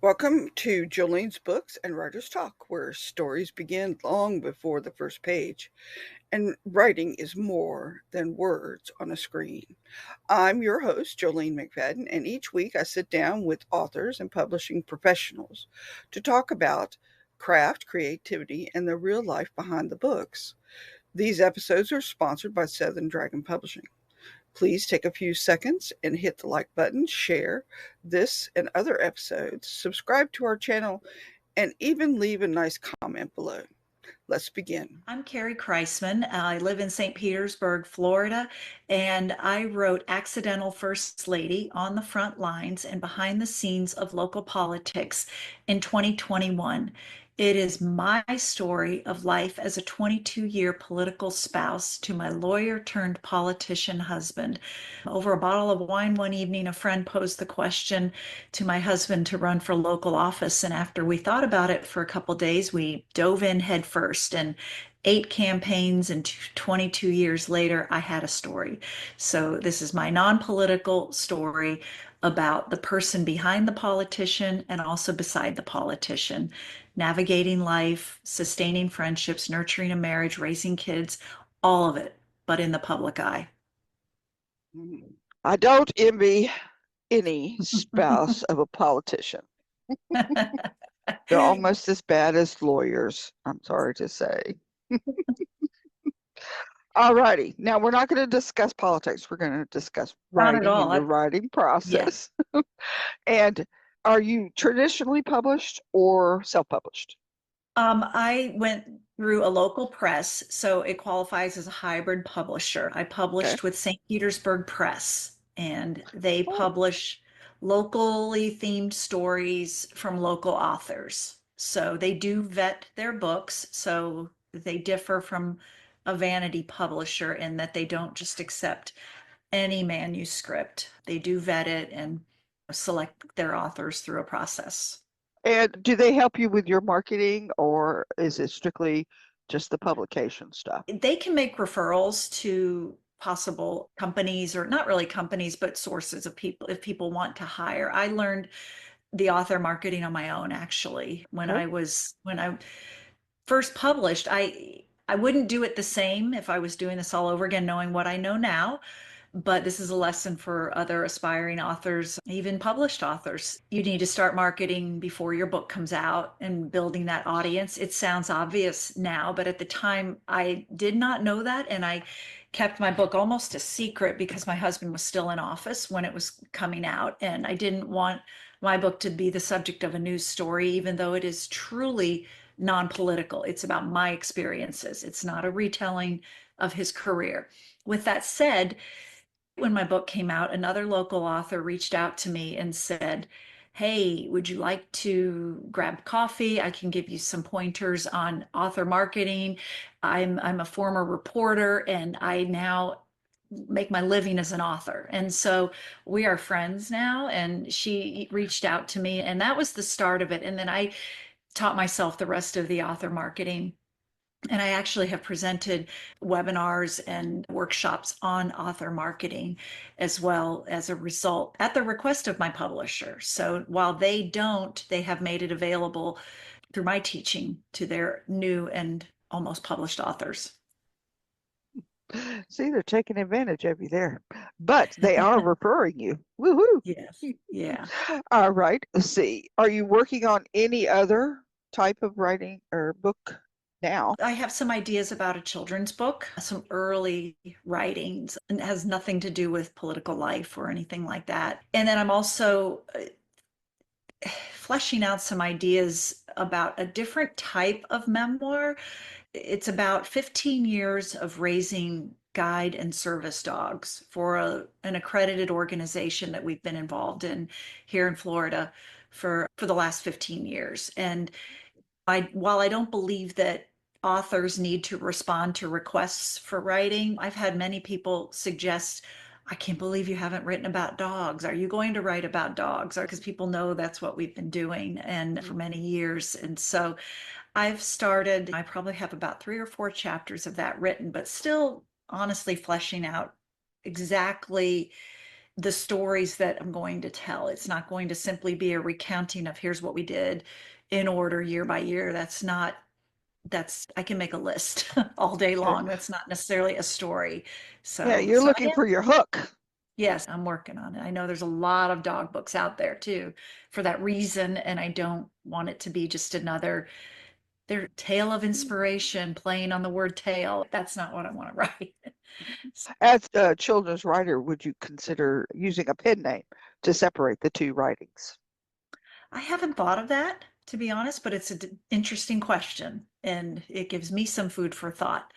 Welcome to Jolene's Books and Writers Talk, where stories begin long before the first page, and writing is more than words on a screen. I'm your host, Jolene MacFadden, and each week I sit down with authors and publishing professionals to talk about craft, creativity, and the real life behind the books. These episodes are sponsored by Southern Dragon Publishing. Please take a few seconds and hit the like button, share this and other episodes, subscribe to our channel, and even leave a nice comment below. Let's begin. I'm Kerry Kreisman. I live in St. Petersburg, Florida, and I wrote Accidental First Lady on the front lines and behind the scenes of local politics in 2021. It is my story of life as a 22-year political spouse to my lawyer turned politician husband. Over a bottle of wine one evening, a friend posed the question to my husband to run for local office. And after we thought about it for a couple days, we dove in head first. And 8 campaigns and 22 years later, I had a story. So this is my non-political story about the person behind the politician and also beside the politician, navigating life, sustaining friendships, nurturing a marriage, raising kids, all of it, but in the public eye. I don't envy any spouse of a politician. They're almost as bad as lawyers, I'm sorry to say. All righty. Now, we're not going to discuss politics. We're going to discuss Not at writing and all. your writing Yeah. process. And are you traditionally published or self-published? I went through a local press, so it qualifies as a hybrid publisher. I Okay. published with St. Petersburg Press, and they Oh, publish locally themed stories from local authors. So they do vet their books, so they differ from a vanity publisher in that they don't just accept any manuscript. They do vet it and select their authors through a process. and do they help you with your marketing or is it strictly just the publication stuff? They can make referrals to possible companies, or not really companies, but sources of people if people want to hire. I learned the author marketing on my own actually Okay. when I first published. I wouldn't do it the same if I was doing this all over again, knowing what I know now. But this is a lesson for other aspiring authors, even published authors. You need to start marketing before your book comes out and building that audience. It sounds obvious now, but at the time I did not know that. And I kept my book almost a secret because my husband was still in office when it was coming out. And I didn't want my book to be the subject of a news story, even though it is truly non-political. It's about my experiences. It's not a retelling of his career. With that said, when my book came out, another local author reached out to me and said, "Hey, would you like to grab coffee? I can give you some pointers on author marketing. I'm a former reporter and I now make my living as an author." And so we are friends now. And she reached out to me, and that was the start of it. And then I taught myself the rest of the author marketing. And I actually have presented webinars and workshops on author marketing as well as a result at the request of my publisher. So while they don't, they have made it available through my teaching to their new and almost published authors. See, they're taking advantage of you there, but they are referring you. Woohoo! Yes. Yeah. All right. Let's see. Are you working on any other type of writing or book now? I have some ideas about a children's book, some early writings, and it has nothing to do with political life or anything like that. And then I'm also fleshing out some ideas about a different type of memoir. It's about 15 years of raising guide and service dogs for an accredited organization that we've been involved in here in Florida for the last 15 years. And while I don't believe that authors need to respond to requests for writing, I've had many people suggest, "I can't believe you haven't written about dogs. Are you going to write about dogs?" Or because people know that's what we've been doing and for many years. And so I've started, I probably have about 3 or 4 chapters of that written, but still honestly fleshing out exactly the stories that I'm going to tell. It's not going to simply be a recounting of here's what we did in order year by year. That's I can make a list all day Okay. long. That's not necessarily a story. Yeah, So you're so looking I am, for your hook. yes, I'm working on it. I know there's a lot of dog books out there too for that reason, and I don't want it to be just another their tale of inspiration playing on the word tale. That's not what I want to write. As a children's writer, would you consider using a pen name to separate the two writings? I haven't thought of that, to be honest, but it's an interesting question and it gives me some food for thought,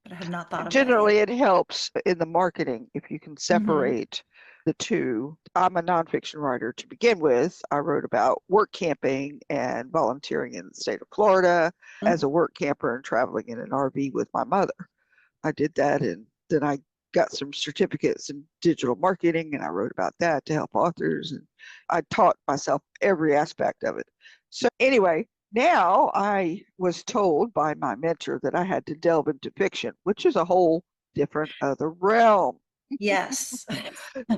but I have not thought of that yet. Generally, it helps in the marketing if you can Hmm. separate the two. I'm a nonfiction writer to begin with. I wrote about work camping and volunteering in the state of Florida as a work camper and traveling in an RV with my mother. I did that, and then I got some certificates in digital marketing, and I wrote about that to help authors, and I taught myself every aspect of it. So anyway, now I was told by my mentor that I had to delve into fiction, which is a whole different other realm. Yes.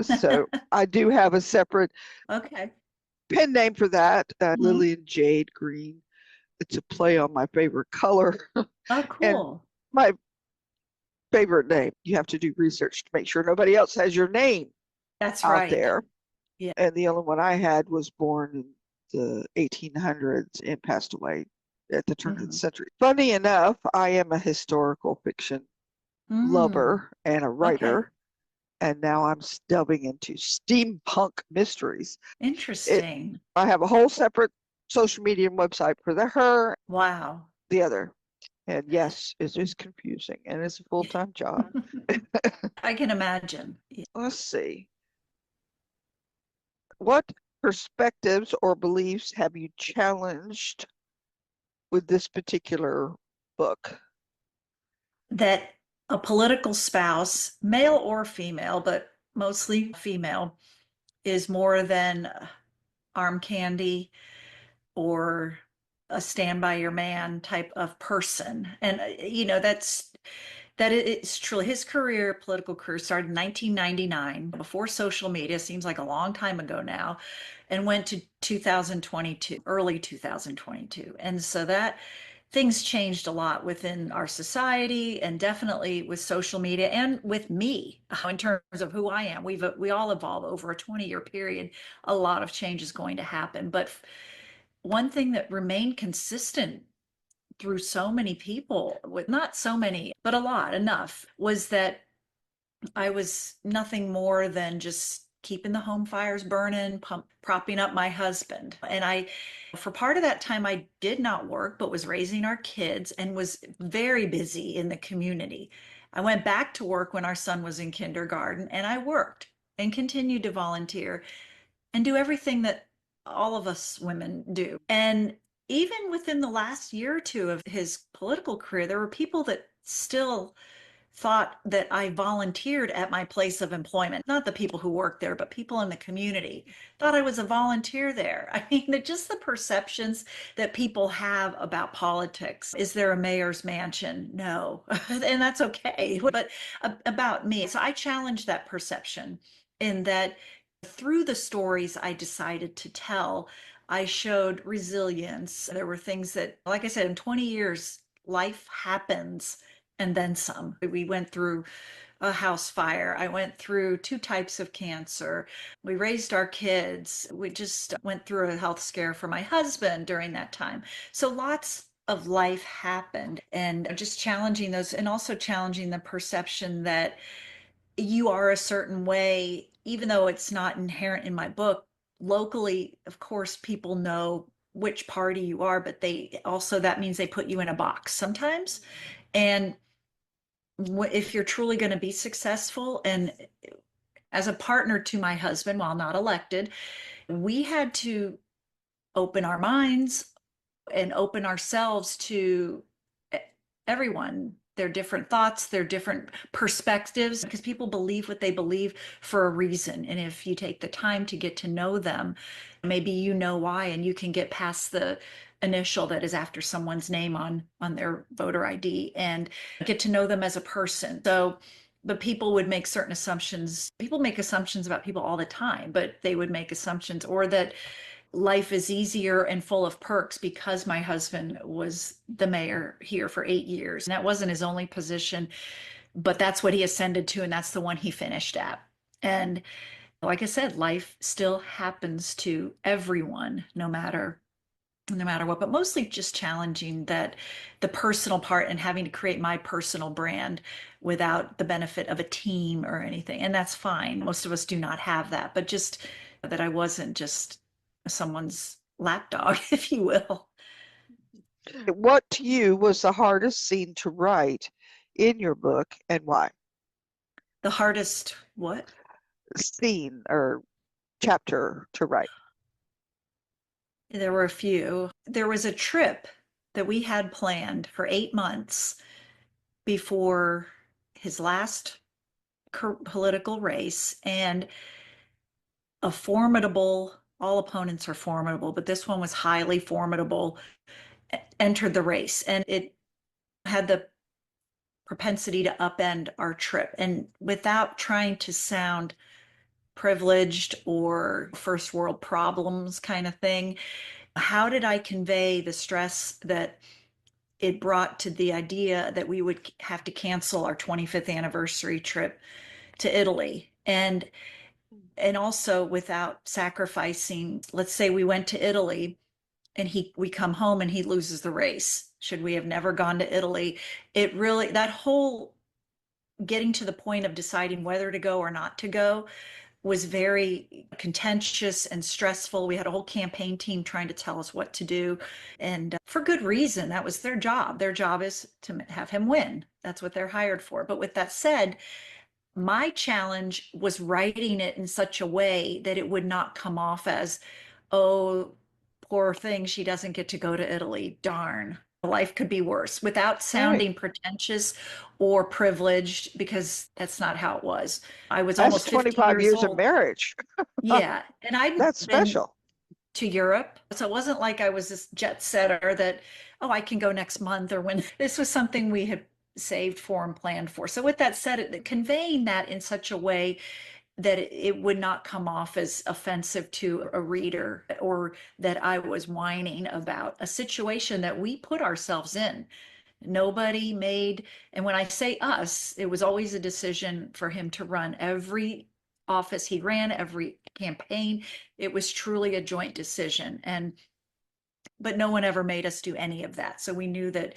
So I do have a separate Okay. pen name for that, Mhm. Lillian Jade Green. It's a play on my favorite color Oh, and cool. my favorite name. You have to do research to make sure nobody else has your name That's out right. there. Yeah. And the only one I had was born in the 1800s and passed away at the turn of the Hmm. century. Funny enough, I am a historical fiction Mm. lover and a Okay. writer, and now I'm delving into steampunk mysteries. It, Interesting. I have a whole separate social media and website for the her, Wow. the other. And yes, it is confusing and it's a full-time job. I can imagine. Yeah. Let's see. What perspectives or beliefs have you challenged with this particular book? That a political spouse, male or female, but mostly female, is more than arm candy or a stand by your man type of person. And it's truly his career, political career started in 1999 before social media, seems like a long time ago now, and went to 2022, early 2022. And so that things changed a lot within our society and definitely with social media and with me in terms of who I am. We all evolve over a 20-year period. A lot of change is going to happen, but one thing that remained consistent through so many people, with not so many, but a lot, enough, was that I was nothing more than just keeping the home fires burning, propping up my husband. And for part of that time, I did not work, but was raising our kids and was very busy in the community. I went back to work when our son was in kindergarten and I worked and continued to volunteer and do everything that all of us women do. And even within the last year or two of his political career, there were people that still thought that I volunteered at my place of employment. Not the people who work there, but people in the community thought I was a volunteer there. I mean, just the perceptions that people have about politics. Is there a mayor's mansion? No. And that's okay. But about me. So I challenged that perception in that through the stories I decided to tell, I showed resilience. There were things that, like I said, in 20 years, life happens and then some. We went through a house fire. I went through two types of cancer. We raised our kids. We just went through a health scare for my husband during that time. So lots of life happened and just challenging those and also challenging the perception that you are a certain way, even though it's not inherent in my book. Locally, of course, people know which party you are, but they also, that means they put you in a box sometimes. And if you're truly going to be successful, and as a partner to my husband, while not elected, we had to open our minds and open ourselves to everyone, their different thoughts, their different perspectives, because people believe what they believe for a reason. And if you take the time to get to know them, maybe you know why, and you can get past the initial that is after someone's name on their voter ID and get to know them as a person. So but people would make certain assumptions. People make assumptions about people all the time, but they would make assumptions, or that life is easier and full of perks because my husband was the mayor here for 8 years. And that wasn't his only position, but that's what he ascended to, and that's the one he finished at. And like I said, life still happens to everyone, no matter what, but mostly just challenging that the personal part and having to create my personal brand without the benefit of a team or anything. And that's fine. Most of us do not have that, but just that I wasn't just someone's lapdog, if you will. What to you was the hardest scene to write in your book and why? The hardest, what? Scene or chapter to write. There were a few. There was a trip that we had planned for 8 months before his last political race, and a formidable, all opponents are formidable, but this one was highly formidable, entered the race, and it had the propensity to upend our trip. And without trying to sound privileged or first world problems kind of thing, how did I convey the stress that it brought to the idea that we would have to cancel our 25th anniversary trip to Italy? And also without sacrificing, let's say we went to Italy and we come home and he loses the race. Should we have never gone to Italy? It really, that whole getting to the point of deciding whether to go or not to go was very contentious and stressful. We had a whole campaign team trying to tell us what to do, and for good reason. That was their job. Their job is to have him win. That's what they're hired for. But with that said, my challenge was writing it in such a way that it would not come off as, oh, poor thing, she doesn't get to go to Italy. Darn. Life could be worse, without Right. sounding pretentious or privileged, because that's not how it was. I was That's almost 50 25 years years of old. marriage. Yeah. And I'd That's been special. to Europe. So it wasn't like I was this jet setter that, oh, I can go next month or when. This was something we had saved for and planned for. So with that said, conveying that in such a way that it would not come off as offensive to a reader, or that I was whining about a situation that we put ourselves in. Nobody made, and when I say us, it was always a decision for him to run every office he ran, every campaign. It was truly a joint decision. But no one ever made us do any of that. So we knew that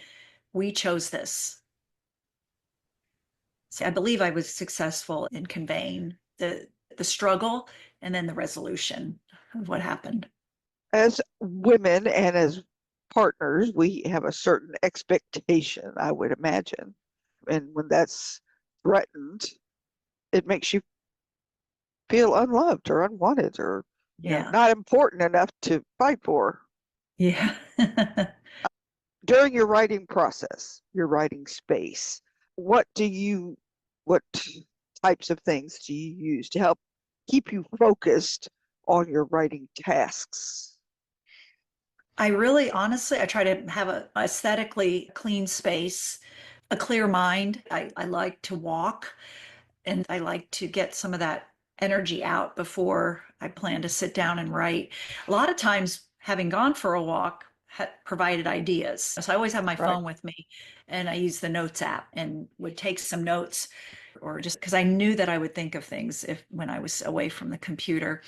we chose this. So I believe I was successful in conveying the struggle and then the resolution of what happened. As women and as partners, we have a certain expectation, I would imagine. And when that's threatened, it makes you feel unloved or unwanted or, Yeah. not important enough to fight for. Yeah. During your writing process, your writing space, what what types of things do you use to help keep you focused on your writing tasks? I really honestly, I try to have a aesthetically clean space, a clear mind. I like to walk, and I like to get some of that energy out before I plan to sit down and write. A lot of times, having gone for a walk provided ideas. So I always have my Right. phone with me, and I use the notes app and would take some notes, or just because I knew that I would think of things if when I was away from the computer.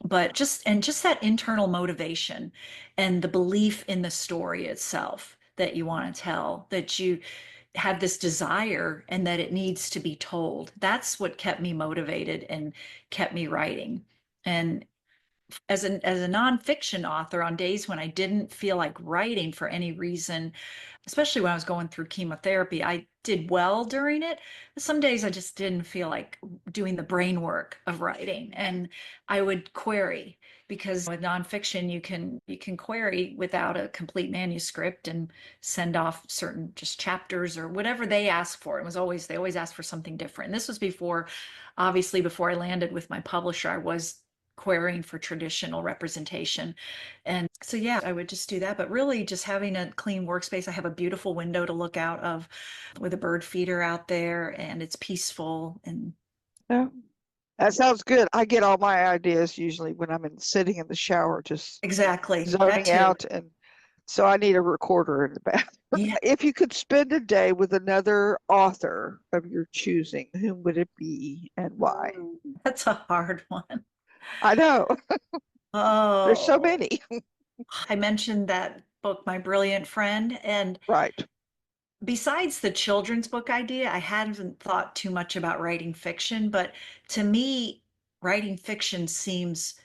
But just that internal motivation and the belief in the story itself that you want to tell, that you have this desire and that it needs to be told. That's what kept me motivated and kept me writing. And as a nonfiction author, on days when I didn't feel like writing for any reason, especially when I was going through chemotherapy, I did well during it. Some days I just didn't feel like doing the brain work of writing, and I would query, because with nonfiction you can query without a complete manuscript and send off certain just chapters or whatever they ask for. They always ask for something different. And this was before, obviously, before I landed with my publisher. I was querying for traditional representation. And so, yeah, I would just do that. But really, just having a clean workspace. I have a beautiful window to look out of with a bird feeder out there, and it's peaceful. And Yeah. That sounds good. I get all my ideas usually when I'm sitting in the shower, just exactly that zoning too. out. And so I need a recorder in the bathroom. Yeah, If you could spend a day with another author of your choosing, whom would it be and why? that's a hard one. I know there's so Oh, many. I mentioned that book, My Brilliant Friend. And Right. besides the children's book idea, I hadn't thought too much about writing fiction, but to me, writing fiction seems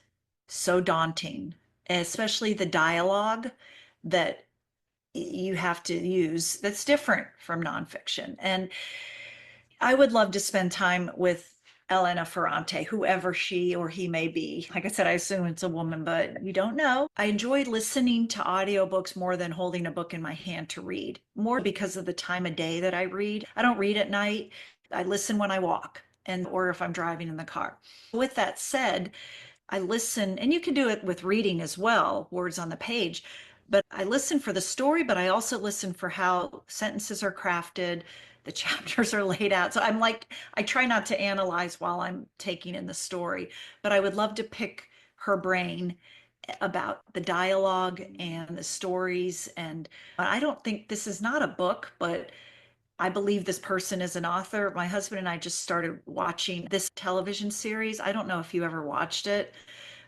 so daunting, especially the dialogue that you have to use that's different from nonfiction. And I would love to spend time with Elena Ferrante, whoever she or he may be. Like I said, I assume it's a woman, but you don't know. I enjoy listening to audiobooks more than holding a book in my hand to read, more because of the time of day that I read. I don't read at night. I listen when I walk and or if I'm driving in the car. With that said, I listen, and you can do it with reading as well, words on the page. But I listen for the story, but I also listen for how sentences are crafted, the chapters are laid out. So I'm like, I try not to analyze while I'm taking in the story, but I would love to pick her brain about the dialogue and the stories. And I don't think this is not a book, but I believe this person is an author. My husband and I just started watching this television series. I don't know if you ever watched it.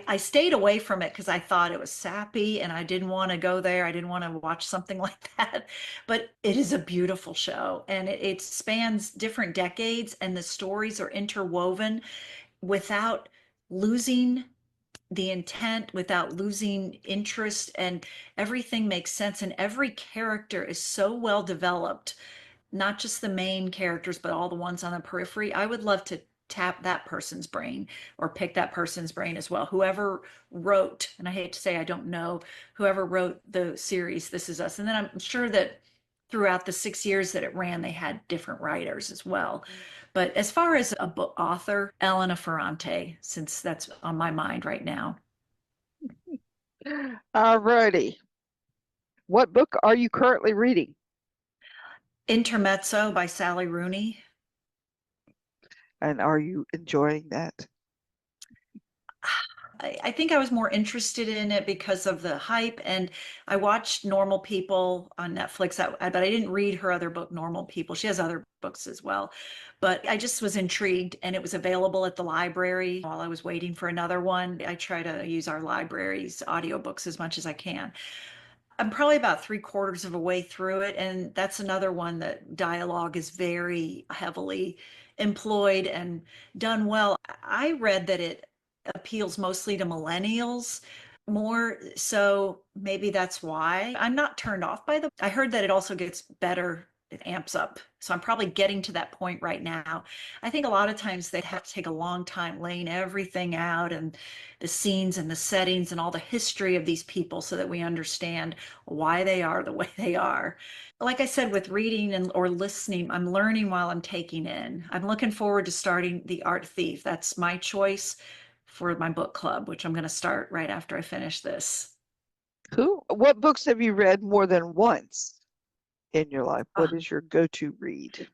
I stayed away from it because I thought it was sappy and I didn't want to go there. I didn't want to watch something like that. But it is a beautiful show and it spans different decades and the stories are interwoven without losing the intent, without losing interest, and everything makes sense. And every character is so well developed, not just the main characters, but all the ones on the periphery. I would love to tap that person's brain or pick that person's brain as well. Whoever wrote, and I hate to say I don't know, whoever wrote the series This Is Us. And then I'm sure that throughout the 6 years that it ran, they had different writers as well. But as far as a book author, Elena Ferrante, since that's on my mind right now. All righty. What book are you currently reading? Intermezzo by Sally Rooney. And are you enjoying that? I think I was more interested in it because of the hype, and I watched Normal People on Netflix, but I didn't read her other book, Normal People. She has other books as well, but I just was intrigued, and it was available at the library while I was waiting for another one. I try to use our library's audiobooks as much as I can. I'm probably about three-quarters of a way through it, and that's another one that dialogue is very heavily employed and done well. I read that it appeals mostly to millennials more, so maybe that's why I'm not turned off by the. I heard that it also gets better, it amps up. So I'm probably getting to that point right now. I think a lot of times they have to take a long time laying everything out and the scenes and the settings and all the history of these people so that we understand why they are the way they are. Like I said, with reading and or listening, I'm learning while I'm taking in. I'm looking forward to starting The Art Thief. That's my choice for my book club, which I'm going to start right after I finish this. Cool. What books have you read more than once in your life? Uh, What is your go-to read?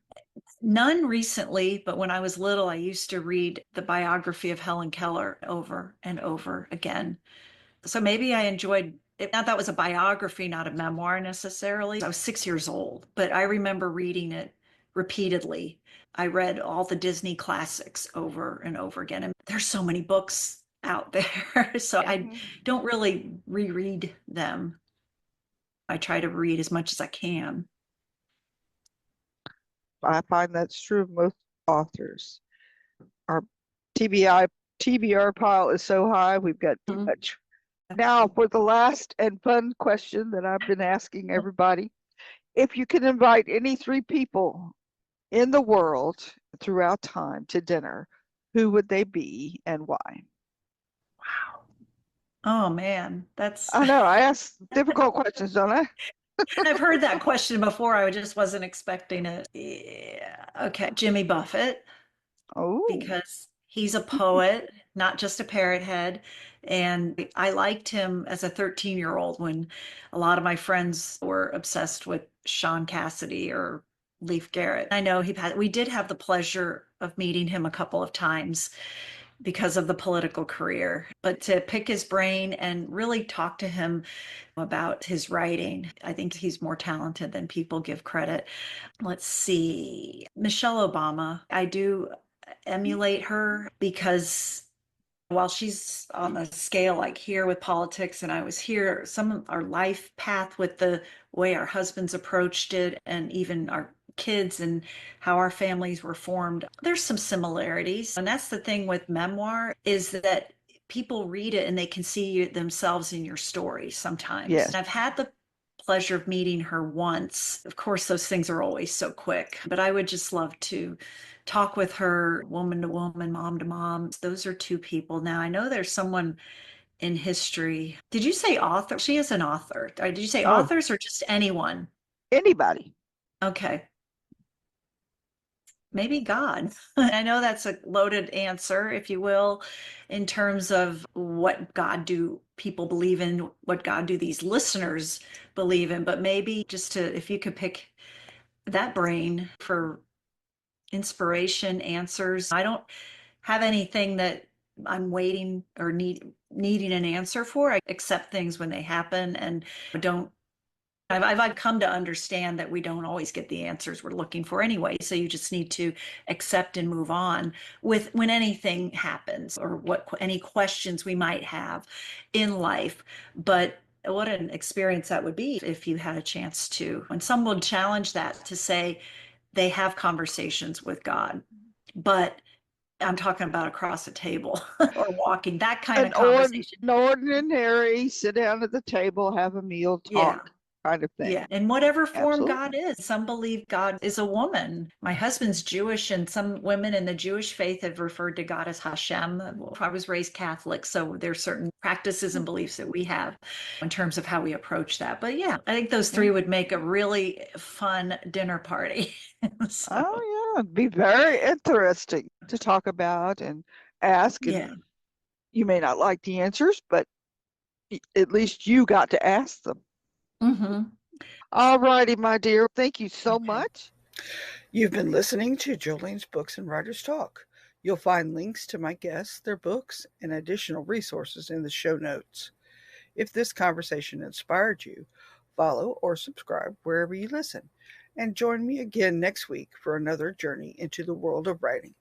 None recently, but when I was little, I used to read the biography of Helen Keller over and over again. So maybe I enjoyed it. Not that was a biography, not a memoir necessarily. I was 6 years old, but I remember reading it repeatedly. I read all the Disney classics over and over again. And there's so many books out there. So I Mhm. don't really reread them. I try to read as much as I can. I find that's true of most authors. Our TBI TBR pile is so high, we've got too Mhm. much. Now, for the last and fun question that I've been asking everybody, if you could invite any three people in the world throughout time to dinner, who would they be and why? Wow. Oh man, that's I know I ask difficult questions, don't I? I've heard that question before. I just wasn't expecting it. Yeah. Okay. Jimmy Buffett, Oh, because he's a poet, not just a parrot head. And I liked him as a 13-year-old when a lot of my friends were obsessed with Sean Cassidy or Leif Garrett. I know we did have the pleasure of meeting him a couple of times because of the political career, but to pick his brain and really talk to him about his writing, I think he's more talented than people give credit. Let's see, Michelle Obama. I do emulate her because while she's on the scale like here with politics and I was here, some of our life path with the way our husbands approached it and even our kids and how our families were formed, there's some similarities. And that's the thing with memoir is that people read it and they can see themselves in your story sometimes. Yes. I've had the pleasure of meeting her once. Of course, those things are always so quick, but I would just love to talk with her woman to woman, mom to mom. Those are two people. Now, I know there's someone in history. Did you say author? She is an author. Did you say Oh, authors or just anyone? anybody. Okay. Maybe God. I know that's a loaded answer, if you will, in terms of what God do people believe in, what God do these listeners believe in, but maybe just to, if you could pick that brain for inspiration, answers. I don't have anything that I'm waiting or needing an answer for. I accept things when they happen and don't I've come to understand that we don't always get the answers we're looking for anyway. So you just need to accept and move on with when anything happens or what any questions we might have in life. But what an experience that would be if you had a chance to, when someone challenged that to say they have conversations with God, but I'm talking about across a table or walking, that kind of conversation. An ordinary sit down at the table, have a meal, Yeah. talk kind of thing. Yeah, in whatever form God Absolutely. is. Some believe God is a woman. My husband's Jewish, and some women in the Jewish faith have referred to God as Hashem. I was raised Catholic, so there's certain practices and beliefs that we have in terms of how we approach that. But yeah, I think those Yeah. three would make a really fun dinner party. So, Oh, yeah. It'd be very interesting to talk about and ask. yeah. And you may not like the answers, but at least you got to ask them. Hmm. All righty, my dear. Thank you so Okay. much. You've been listening to Jolene's Books and Writers Talk. You'll find links to my guests, their books, and additional resources in the show notes. If this conversation inspired you, follow or subscribe wherever you listen. And join me again next week for another journey into the world of writing.